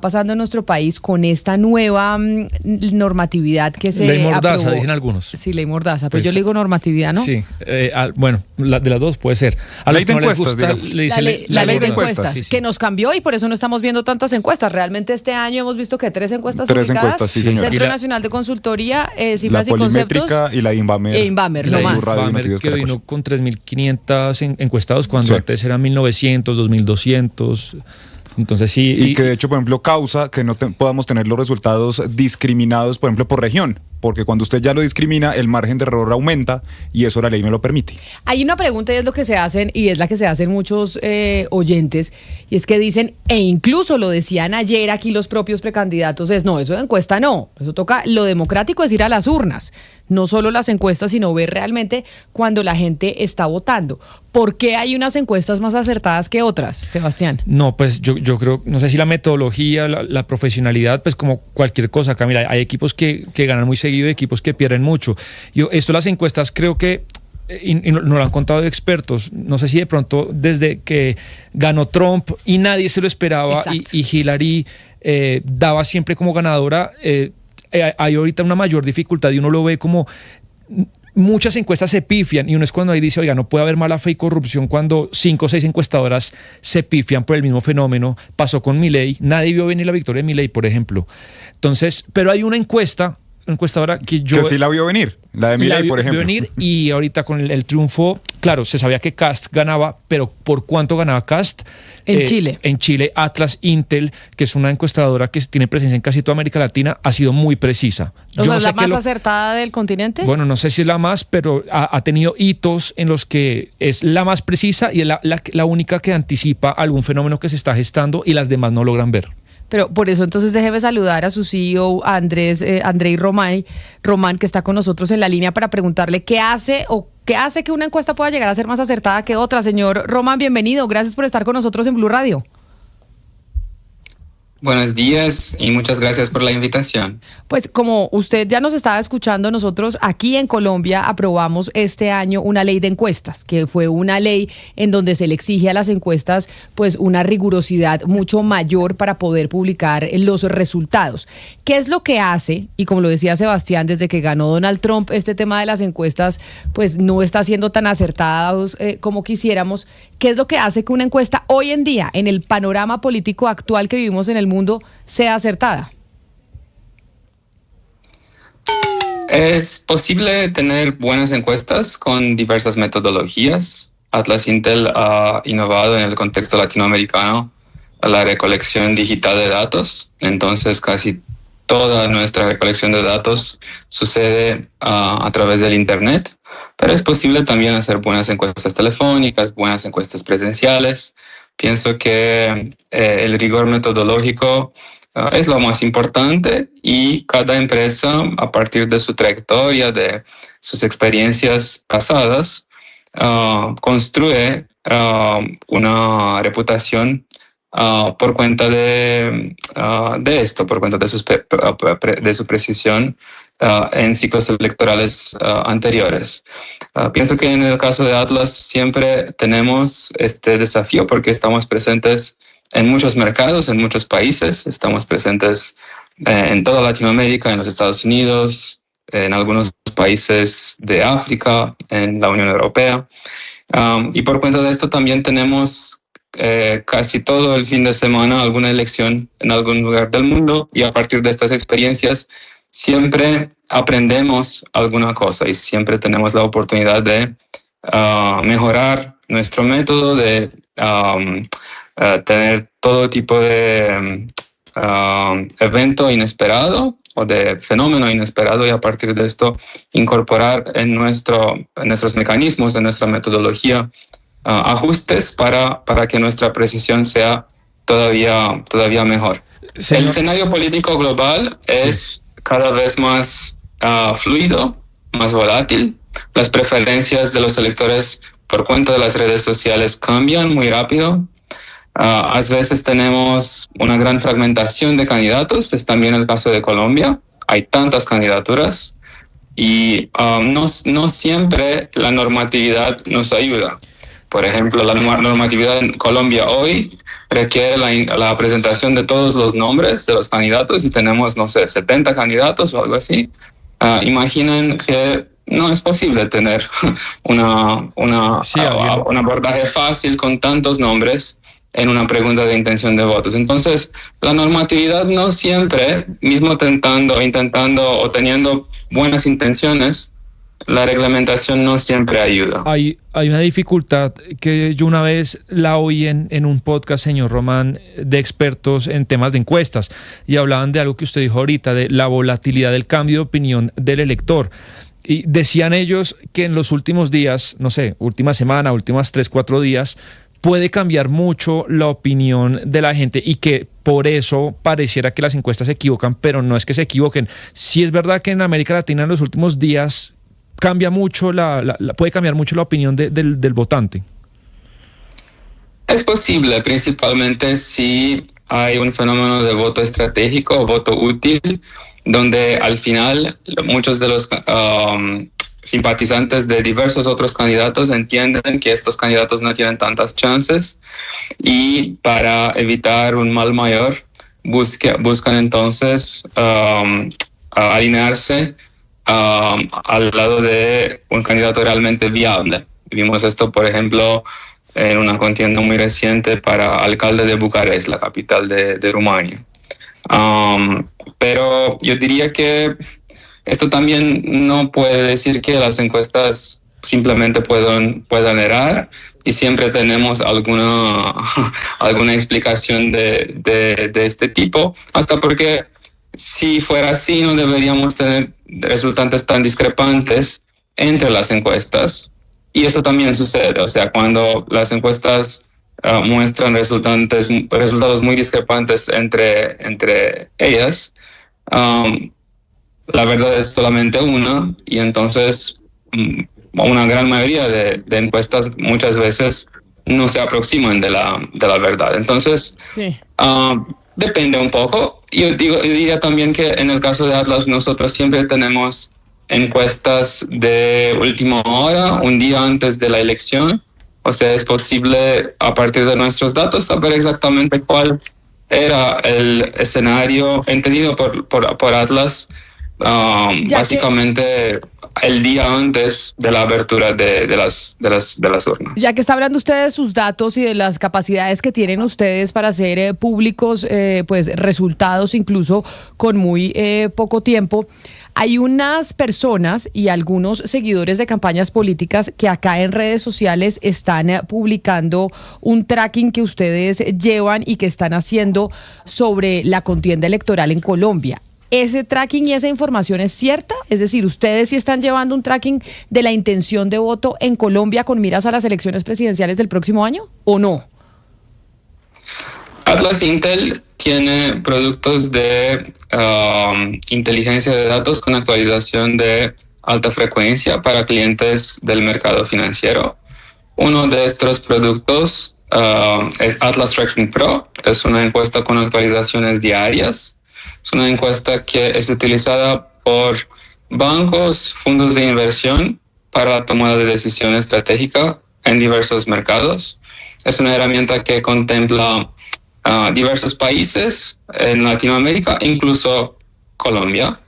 pasando en nuestro país con esta nueva normatividad que se ley mordaza, aprobó. dicen algunos. Sí, ley mordaza, pero Pues, yo le digo normatividad, ¿no? Sí, bueno, de las dos puede ser. A Ley los que de no les encuestas, gusta, digamos. le dicen La ley de encuestas. encuestas, Sí, sí. que nos cambió y por eso no estamos viendo tantas encuestas. Realmente este año hemos visto que 3 encuestas Tres publicadas. encuestas, sí, señor. Centro Y la- Nacional de Consultoría, La Cifras y Conceptos. Polimétrica y la Invamer. Invamer, La no más. Radio Invamer, Noticias que Caracol. vino con 3.500 encuestados cuando Sí. antes eran 1.900, 2.200. Entonces sí. Y que de hecho, por ejemplo, causa que no podamos tener los resultados discriminados, por ejemplo, por región. Porque cuando usted ya lo discrimina, el margen de error aumenta y eso la ley me lo permite. Hay una pregunta y es lo que se hacen, y es la que se hacen muchos oyentes, y es que dicen, e incluso lo decían ayer aquí los propios precandidatos, no, eso de encuesta no, eso toca, lo democrático es ir a las urnas, no solo las encuestas, sino ver realmente cuando la gente está votando. ¿Por qué hay unas encuestas más acertadas que otras, Sebastián? No, pues yo creo, no sé si la metodología, la profesionalidad, pues como cualquier cosa acá, mira, hay equipos que ganan muy seguido y equipos que pierden mucho. Esto las encuestas creo que, y nos lo han contado expertos, no sé si de pronto desde que ganó Trump y nadie se lo esperaba y Hillary daba siempre como ganadora, hay ahorita una mayor dificultad y uno lo ve como... Muchas encuestas se pifian y uno es cuando ahí dice, oiga, no puede haber mala fe y corrupción cuando 5 o 6 encuestadoras se pifian por el mismo fenómeno. Pasó con Milei, nadie vio venir la victoria de Milei, por ejemplo. Entonces, pero hay una encuestadora que yo... Que sí la vio venir, la de Milei, por ejemplo. Vio venir y ahorita con el triunfo, claro, se sabía que Kast ganaba, pero ¿por cuánto ganaba Kast? En Chile. En Chile, Atlas Intel, que es una encuestadora que tiene presencia en casi toda América Latina, ha sido muy precisa. O sea, no ¿es sé la qué más acertada del continente? Bueno, no sé si es la más, pero ha tenido hitos en los que es la más precisa y es la única que anticipa algún fenómeno que se está gestando y las demás no logran ver. Pero por eso entonces déjeme saludar a su CEO, Andrei Román, que está con nosotros en la línea para preguntarle qué hace que una encuesta pueda llegar a ser más acertada que otra. Señor Román, bienvenido. Gracias por estar con nosotros en Blue Radio. Buenos días y muchas gracias por la invitación. Pues como usted ya nos estaba escuchando, nosotros aquí en Colombia aprobamos este año una ley de encuestas, que fue una ley en donde se le exige a las encuestas pues una rigurosidad mucho mayor para poder publicar los resultados. ¿Qué es lo que hace? Y como lo decía Sebastián, desde que ganó Donald Trump, este tema de las encuestas pues no está siendo tan acertados como quisiéramos. ¿Qué es lo que hace que una encuesta hoy en día, en el panorama político actual que vivimos en el mundo, sea acertada? Es posible tener buenas encuestas con diversas metodologías. Atlas Intel ha innovado en el contexto latinoamericano la recolección digital de datos. Entonces, casi toda nuestra recolección de datos sucede a través del Internet. Pero es posible también hacer buenas encuestas telefónicas, buenas encuestas presenciales. Pienso que el rigor metodológico es lo más importante y cada empresa, a partir de su trayectoria, de sus experiencias pasadas, construye una reputación por cuenta de esto, por cuenta de su precisión en ciclos electorales anteriores. Pienso que en el caso de Atlas siempre tenemos este desafío porque estamos presentes en muchos mercados, en muchos países, estamos presentes en toda Latinoamérica, en los Estados Unidos, en algunos países de África, en la Unión Europea. Y por cuenta de esto también tenemos casi todo el fin de semana alguna elección en algún lugar del mundo y a partir de estas experiencias siempre aprendemos alguna cosa y siempre tenemos la oportunidad de mejorar nuestro método, de tener todo tipo de evento inesperado o de fenómeno inesperado y a partir de esto incorporar en nuestros mecanismos, en nuestra metodología, ajustes para que nuestra precisión sea todavía mejor. Señor. El escenario político global es cada vez más fluido, más volátil. Las preferencias de los electores por cuenta de las redes sociales cambian muy rápido. A veces tenemos una gran fragmentación de candidatos, es también el caso de Colombia. Hay tantas candidaturas y no siempre la normatividad nos ayuda. Por ejemplo, la normatividad en Colombia hoy requiere la presentación de todos los nombres de los candidatos y tenemos, no sé, 70 candidatos o algo así. Imaginen que no es posible tener un abordaje fácil con tantos nombres en una pregunta de intención de votos. Entonces, la normatividad no siempre, mismo intentando o teniendo buenas intenciones, la reglamentación no siempre ayuda. Hay una dificultad que yo una vez la oí en un podcast, señor Román, de expertos en temas de encuestas, y hablaban de algo que usted dijo ahorita, de la volatilidad del cambio de opinión del elector. Y decían ellos que en los últimos días, no sé, última semana, últimas 3-4 días, puede cambiar mucho la opinión de la gente y que por eso pareciera que las encuestas se equivocan, pero no es que se equivoquen. Sí es verdad que en América Latina en los últimos días cambia mucho puede cambiar mucho la opinión del votante. Es posible, principalmente si hay un fenómeno de voto estratégico o voto útil, donde al final muchos de los simpatizantes de diversos otros candidatos entienden que estos candidatos no tienen tantas chances y para evitar un mal mayor buscan entonces alinearse al lado de un candidato realmente viable. Vimos esto, por ejemplo, en una contienda muy reciente para alcalde de Bucarest, la capital de Rumania. Pero yo diría que esto también no puede decir que las encuestas simplemente puedan errar y siempre tenemos alguna explicación de este tipo, hasta porque si fuera así no deberíamos tener resultantes tan discrepantes entre las encuestas, y eso también sucede, o sea, cuando las encuestas muestran resultados muy discrepantes entre ellas, la verdad es solamente una, y entonces una gran mayoría de encuestas muchas veces no se aproximan de la verdad. Entonces, sí. Depende un poco. Yo diría también que en el caso de Atlas nosotros siempre tenemos encuestas de última hora, un día antes de la elección. O sea, es posible a partir de nuestros datos saber exactamente cuál era el escenario entendido por Atlas, básicamente el día antes de la apertura de las urnas. Ya que está hablando usted de sus datos y de las capacidades que tienen ustedes para hacer públicos pues resultados incluso con muy poco tiempo, hay unas personas y algunos seguidores de campañas políticas que acá en redes sociales están publicando un tracking que ustedes llevan y que están haciendo sobre la contienda electoral en Colombia. ¿Ese tracking y esa información es cierta? Es decir, ¿ustedes sí están llevando un tracking de la intención de voto en Colombia con miras a las elecciones presidenciales del próximo año o no? Atlas Intel tiene productos de inteligencia de datos con actualización de alta frecuencia para clientes del mercado financiero. Uno de estos productos es Atlas Tracking Pro. Es una encuesta con actualizaciones diarias. Es una encuesta que es utilizada por bancos, fondos de inversión para la toma de decisión estratégica en diversos mercados. Es una herramienta que contempla diversos países en Latinoamérica, incluso Colombia.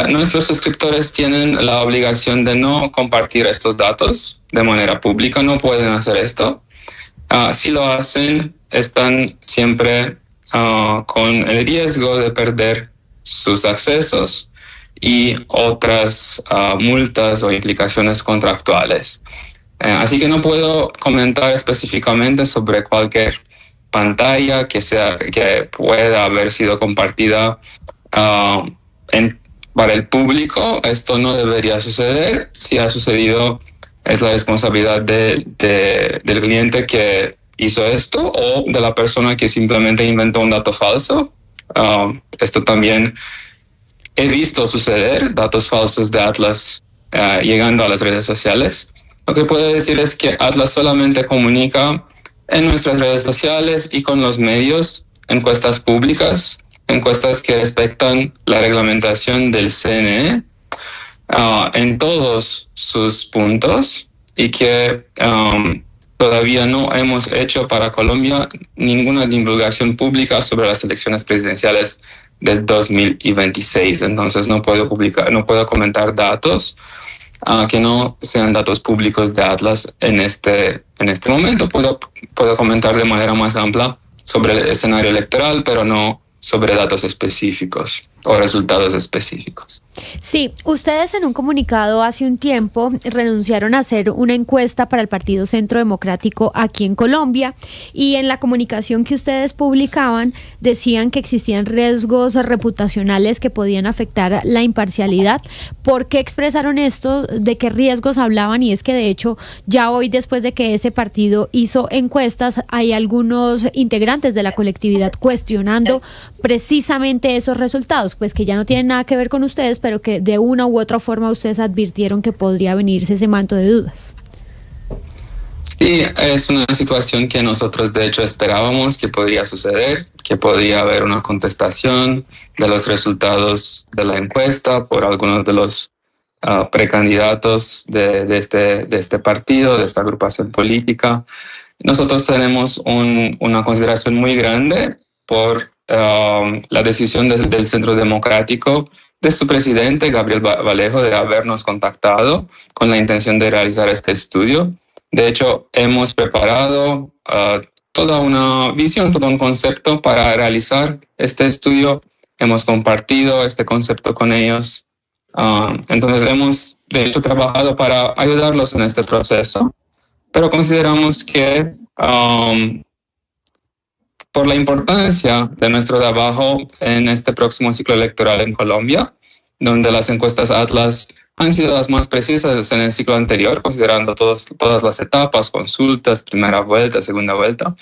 Nuestros suscriptores tienen la obligación de no compartir estos datos de manera pública, no pueden hacer esto. Si lo hacen, están siempre con el riesgo de perder sus accesos y otras multas o implicaciones contractuales. Así que no puedo comentar específicamente sobre cualquier pantalla que pueda haber sido compartida para el público. Esto no debería suceder. Si ha sucedido, es la responsabilidad del cliente que hizo esto o de la persona que simplemente inventó un dato falso. Esto también he visto suceder, datos falsos de Atlas llegando a las redes sociales. Lo que puedo decir es que Atlas solamente comunica en nuestras redes sociales y con los medios encuestas públicas, encuestas que respetan la reglamentación del CNE en todos sus puntos y que todavía no hemos hecho para Colombia ninguna divulgación pública sobre las elecciones presidenciales del 2026. Entonces no puedo comentar datos que no sean datos públicos de Atlas en este momento. Puedo comentar de manera más amplia sobre el escenario electoral, pero no sobre datos específicos o resultados específicos. Sí, ustedes en un comunicado hace un tiempo renunciaron a hacer una encuesta para el Partido Centro Democrático aquí en Colombia, y en la comunicación que ustedes publicaban decían que existían riesgos reputacionales que podían afectar la imparcialidad. ¿Por qué expresaron esto? ¿De qué riesgos hablaban? Y es que de hecho ya hoy, después de que ese partido hizo encuestas, hay algunos integrantes de la colectividad cuestionando precisamente esos resultados, pues que ya no tienen nada que ver con ustedes, pero que de una u otra forma ustedes advirtieron que podría venirse ese manto de dudas. Sí, es una situación que nosotros de hecho esperábamos que podría suceder, que podría haber una contestación de los resultados de la encuesta por algunos de los precandidatos de este partido, de esta agrupación política. Nosotros tenemos una consideración muy grande por la decisión del Centro Democrático, de su presidente, Gabriel Vallejo, de habernos contactado con la intención de realizar este estudio. De hecho, hemos preparado toda una visión, todo un concepto para realizar este estudio. Hemos compartido este concepto con ellos. Entonces, hemos, de hecho, trabajado para ayudarlos en este proceso. Pero consideramos que por la importancia de nuestro trabajo en este próximo ciclo electoral en Colombia, donde las encuestas Atlas han sido las más precisas en el ciclo anterior, considerando todas las etapas, consultas, primera vuelta, segunda vuelta,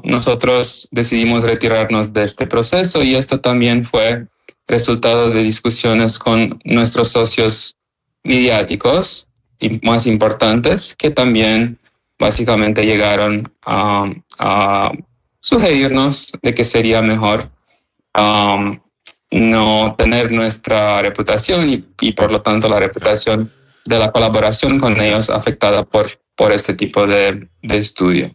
nosotros decidimos retirarnos de este proceso, y esto también fue resultado de discusiones con nuestros socios mediáticos y más importantes, que también básicamente llegaron a sugerirnos de que sería mejor no tener nuestra reputación y por lo tanto la reputación de la colaboración con ellos afectada por este tipo de estudio.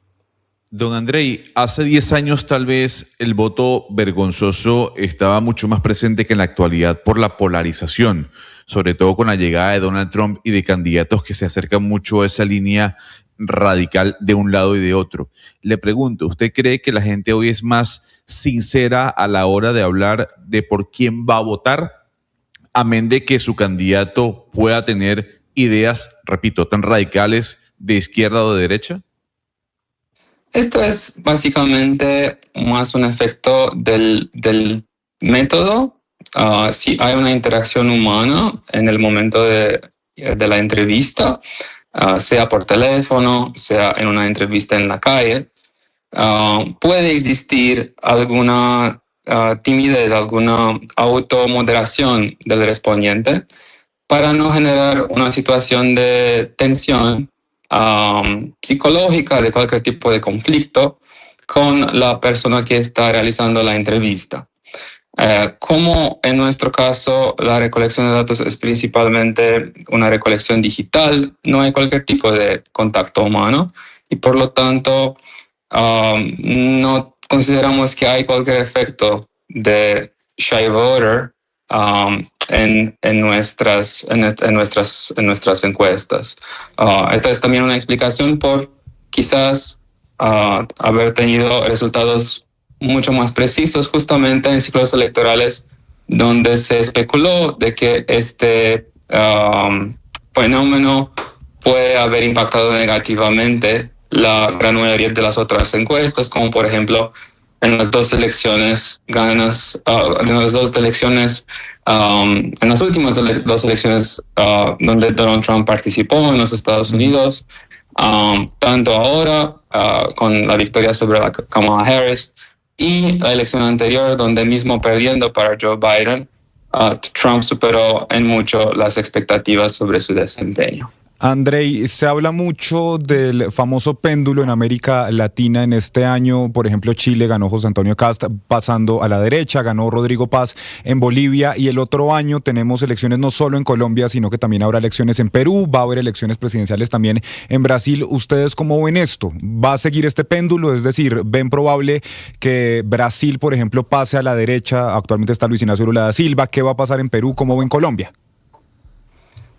Don Andrei, hace 10 años tal vez el voto vergonzoso estaba mucho más presente que en la actualidad por la polarización, sobre todo con la llegada de Donald Trump y de candidatos que se acercan mucho a esa línea radical de un lado y de otro. Le pregunto, ¿usted cree que la gente hoy es más sincera a la hora de hablar de por quién va a votar, amén de que su candidato pueda tener ideas, repito, tan radicales de izquierda o de derecha? Esto es básicamente más un efecto del método. Si hay una interacción humana en el momento de la entrevista, sea por teléfono, sea en una entrevista en la calle, puede existir alguna timidez, alguna automoderación del respondiente para no generar una situación de tensión psicológica, de cualquier tipo de conflicto con la persona que está realizando la entrevista. Como en nuestro caso la recolección de datos es principalmente una recolección digital, no hay cualquier tipo de contacto humano y por lo tanto no consideramos que hay cualquier efecto de shy voter en nuestras encuestas. Esta es también una explicación por quizás haber tenido resultados mucho más precisos justamente en ciclos electorales donde se especuló de que este fenómeno puede haber impactado negativamente la gran mayoría de las otras encuestas, como por ejemplo en las dos elecciones en las últimas dos elecciones donde Donald Trump participó en los Estados Unidos, tanto ahora con la victoria sobre la Kamala Harris y la elección anterior donde mismo perdiendo para Joe Biden, Trump superó en mucho las expectativas sobre su desempeño. Andrei, se habla mucho del famoso péndulo en América Latina en este año. Por ejemplo, Chile ganó José Antonio Kast pasando a la derecha, ganó Rodrigo Paz en Bolivia, y el otro año tenemos elecciones no solo en Colombia, sino que también habrá elecciones en Perú, va a haber elecciones presidenciales también en Brasil. ¿Ustedes cómo ven esto? ¿Va a seguir este péndulo? Es decir, ¿ven probable que Brasil, por ejemplo, pase a la derecha? Actualmente está Luis Ignacio Lula da Silva. ¿Qué va a pasar en Perú? ¿Cómo ven Colombia?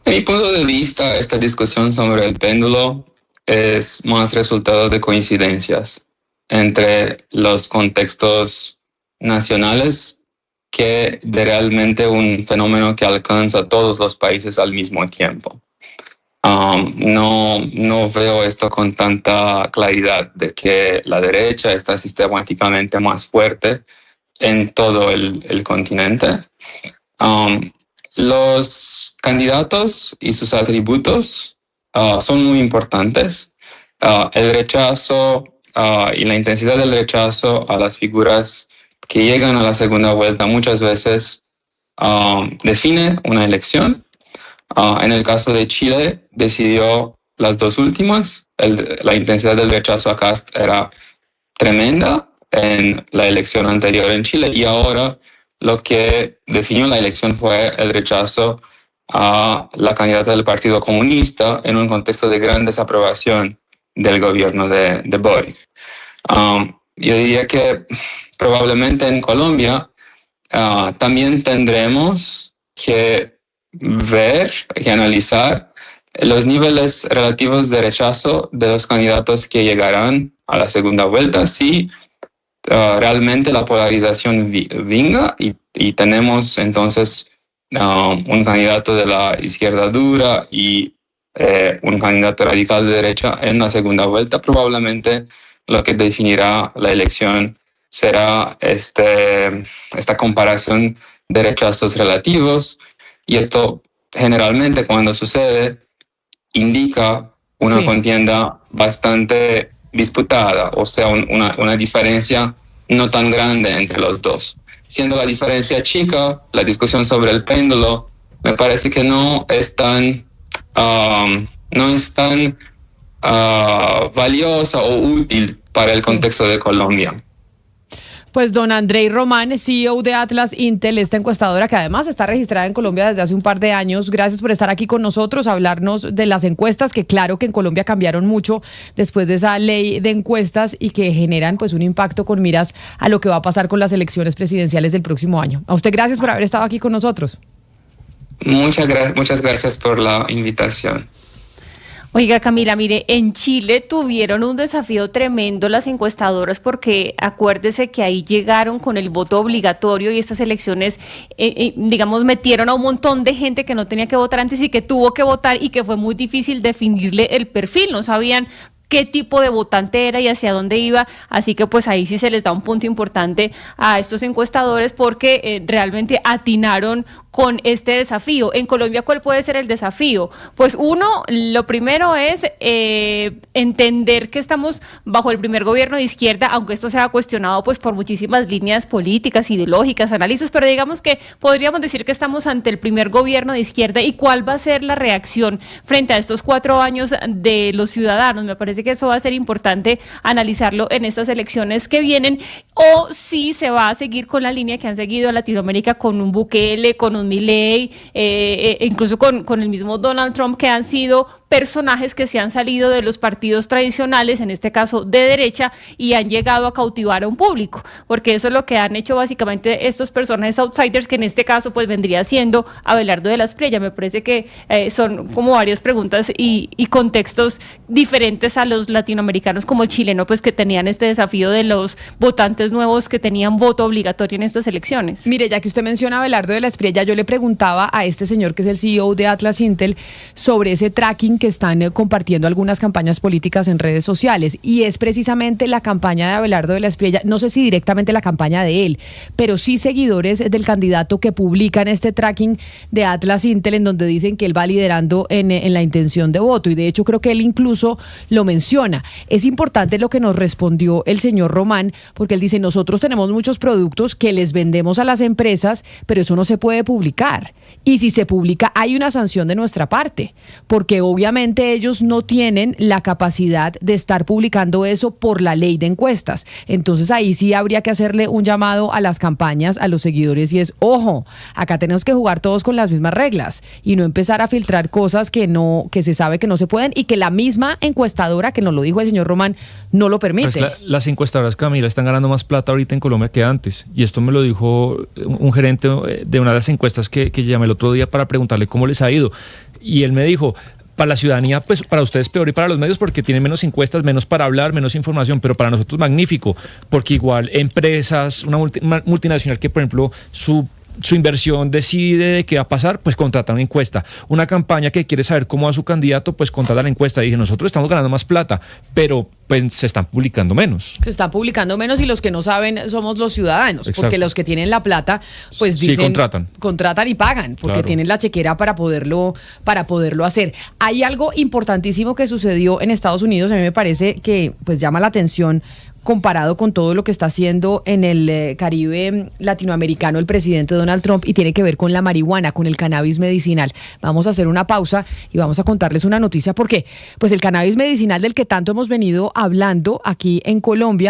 De mi punto de vista, esta discusión sobre el péndulo es más resultado de coincidencias entre los contextos nacionales que de realmente un fenómeno que alcanza a todos los países al mismo tiempo. No veo esto con tanta claridad de que la derecha está sistemáticamente más fuerte en todo el continente. Los candidatos y sus atributos son muy importantes. El rechazo y la intensidad del rechazo a las figuras que llegan a la segunda vuelta muchas veces define una elección. En el caso de Chile, decidió las dos últimas. La intensidad del rechazo a Kast era tremenda en la elección anterior en Chile, y ahora lo que definió la elección fue el rechazo a la candidata del Partido Comunista en un contexto de gran desaprobación del gobierno de Boric. Yo diría que probablemente en Colombia también tendremos que ver, que analizar los niveles relativos de rechazo de los candidatos que llegarán a la segunda vuelta, si realmente la polarización venga y tenemos entonces un candidato de la izquierda dura y un candidato radical de derecha en la segunda vuelta. Probablemente lo que definirá la elección será esta comparación de rechazos relativos, y esto generalmente cuando sucede indica una contienda bastante disputada, o sea, una diferencia no tan grande entre los dos. Siendo la diferencia chica, la discusión sobre el péndulo me parece que no es tan valiosa o útil para el contexto de Colombia. Pues don Andrei Román, CEO de Atlas Intel, esta encuestadora que además está registrada en Colombia desde hace un par de años. Gracias por estar aquí con nosotros, hablarnos de las encuestas, que claro que en Colombia cambiaron mucho después de esa ley de encuestas y que generan pues un impacto con miras a lo que va a pasar con las elecciones presidenciales del próximo año. A usted gracias por haber estado aquí con nosotros. Muchas gracias por la invitación. Oiga, Camila, mire, en Chile tuvieron un desafío tremendo las encuestadoras, porque acuérdese que ahí llegaron con el voto obligatorio y estas elecciones, digamos, metieron a un montón de gente que no tenía que votar antes y que tuvo que votar, y que fue muy difícil definirle el perfil, no sabían qué tipo de votante era y hacia dónde iba, así que pues ahí sí se les da un punto importante a estos encuestadores, porque realmente atinaron con este desafío. En Colombia, ¿cuál puede ser el desafío? Pues uno, lo primero es entender que estamos bajo el primer gobierno de izquierda, aunque esto sea cuestionado pues por muchísimas líneas políticas, ideológicas, analistas, pero digamos que podríamos decir que estamos ante el primer gobierno de izquierda, y cuál va a ser la reacción frente a estos 4 años de los ciudadanos. Me parece que eso va a ser importante analizarlo en estas elecciones que vienen, o si se va a seguir con la línea que han seguido Latinoamérica, con un Bukele, con un Milei, incluso con el mismo Donald Trump, que han sido personajes que se han salido de los partidos tradicionales, en este caso de derecha, y han llegado a cautivar a un público, porque eso es lo que han hecho básicamente estos personajes outsiders, que en este caso pues vendría siendo Abelardo de la Espriella. Me parece que son como varias preguntas y contextos diferentes a los latinoamericanos como el chileno, pues que tenían este desafío de los votantes nuevos que tenían voto obligatorio en estas elecciones. Mire, ya que usted menciona a Abelardo de la Espriella, yo le preguntaba a este señor que es el CEO de Atlas Intel sobre ese tracking que están compartiendo algunas campañas políticas en redes sociales, y es precisamente la campaña de Abelardo de la Espriella, no sé si directamente la campaña de él, pero sí seguidores del candidato que publican este tracking de Atlas Intel, en donde dicen que él va liderando en la intención de voto, y de hecho creo que él incluso lo menciona. Es importante lo que nos respondió el señor Román, porque él dice: nosotros tenemos muchos productos que les vendemos a las empresas, pero eso no se puede publicar, y si se publica hay una sanción de nuestra parte, porque obviamente obviamente ellos no tienen la capacidad de estar publicando eso por la ley de encuestas. Entonces ahí sí habría que hacerle un llamado a las campañas, a los seguidores, y es, ojo, acá tenemos que jugar todos con las mismas reglas y no empezar a filtrar cosas que se sabe que no se pueden y que la misma encuestadora, que nos lo dijo el señor Román, no lo permite. Pues las encuestadoras, Camila, están ganando más plata ahorita en Colombia que antes. Y esto me lo dijo un gerente de una de las encuestas que llamé el otro día para preguntarle cómo les ha ido. Y él me dijo, para la ciudadanía, pues para ustedes peor y para los medios porque tienen menos encuestas, menos para hablar, menos información, pero para nosotros magnífico, porque igual empresas, una multinacional que por ejemplo su inversión decide de qué va a pasar, pues contrata una encuesta. Una campaña que quiere saber cómo va su candidato, pues contrata la encuesta. Dije, nosotros estamos ganando más plata, pero pues se están publicando menos. Se están publicando menos y los que no saben somos los ciudadanos. Exacto. Porque los que tienen la plata, pues dicen... Sí, contratan y pagan, porque claro, tienen la chequera para poderlo hacer. Hay algo importantísimo que sucedió en Estados Unidos, a mí me parece que pues llama la atención comparado con todo lo que está haciendo en el Caribe latinoamericano el presidente Donald Trump, y tiene que ver con la marihuana, con el cannabis medicinal. Vamos a hacer una pausa y vamos a contarles una noticia porque pues el cannabis medicinal del que tanto hemos venido hablando aquí en Colombia